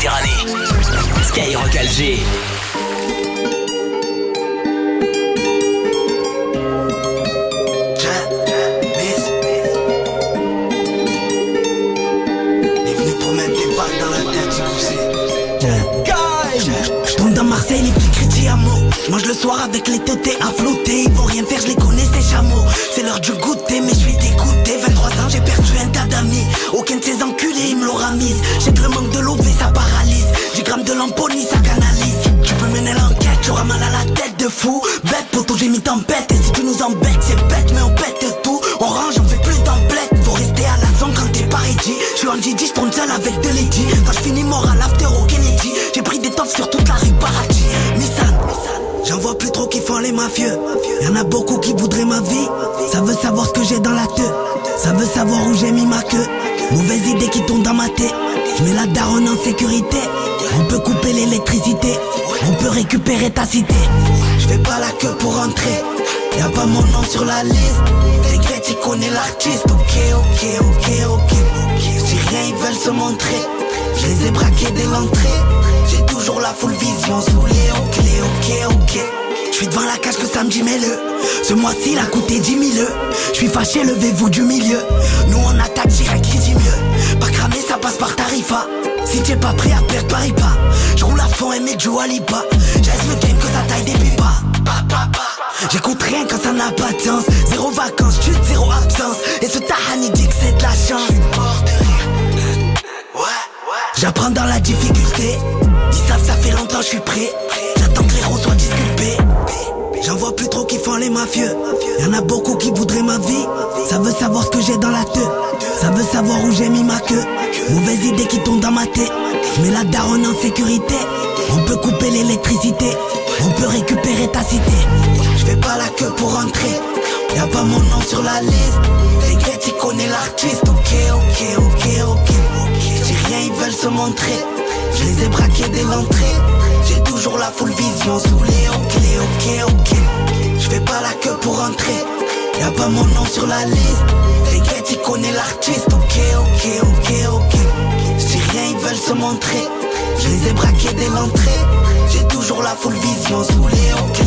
Méditerranée. Skyrock Alger. Marseille, les petits critiques à mots. J'mange le soir avec les tétés à flotter. Ils vont rien faire, je les connais ces chameaux. C'est l'heure du goûter, mais je suis dégoûté. 23 ans, j'ai perdu un tas d'amis. Aucun de ces enculés, ils me l'aura mise. J'ai que le manque de l'OV, ça paralyse. 10 grammes de lamponie, ça canalise. Tu peux mener l'enquête, j'aurai mal à la tête de fou. Bête, poteau, j'ai mis tempête. Et si tu nous embêtes, c'est bête, mais on pète tout. On range, on fait plus d'emplettes. Faut rester à la zone quand t'es pas ready. J'suis en Gigi, j'tourne seul avec de lady. Quand j'finis mort à l'after au Kennedy. J'ai pris des toffs sur toute la rue Parachi. Nissan, j'en vois plus trop qui font les mafieux. Y'en a beaucoup qui voudraient ma vie. Ça veut savoir ce que j'ai dans la queue. Ça veut savoir où j'ai mis ma queue. Mauvaise idée qui tombe dans ma tête. J'mets la daronne en sécurité. On peut couper l'électricité. On peut récupérer ta cité. J'fais pas la queue pour rentrer. Y'a pas mon nom sur la liste. Secret, tu connais l'artiste. Ok. Si rien, ils veulent se montrer. Je les ai braqués dès l'entrée. J'ai toujours la full vision sous les ok. J'suis devant la cage que samedi mets-le. Ce mois-ci il a coûté 10 000. J'suis fâché, levez-vous du milieu. Nous on attaque direct, qui dit mieux. Pas cramé, ça passe par Tarifa. Si t'es pas prêt à perdre, parie pas. J'roule à fond et mets du Alipa. J'aise le game que ça taille des pipas. J'écoute rien quand ça n'a pas de sens. Zéro vacances, chute, zéro absence. Et ce tahani dit que c'est de la chance. J'apprends dans la difficulté. Ils savent ça fait longtemps je suis prêt. J'attends que les héros soient disculpés. J'en vois plus trop qui font les mafieux. Y'en a beaucoup qui voudraient ma vie. Ça veut savoir ce que j'ai dans la queue. Ça veut savoir où j'ai mis ma queue. Mauvaise idée qui tombe dans ma tête. J'mets la daronne en sécurité. On peut couper l'électricité. On peut récupérer ta cité. J'fais pas la queue pour rentrer. Y'a pas mon nom sur la liste. Secret, tu connais l'artiste. Ok. Si rien, ils veulent se montrer. Je les ai braqués dès l'entrée. J'ai toujours la full vision sous les ok. J'fais pas la queue pour rentrer. Y'a pas mon nom sur la liste. Secret, tu connais l'artiste. Ok. Si rien, ils veulent se montrer. Je les ai braqués dès l'entrée. J'ai toujours la full vision sous les ok.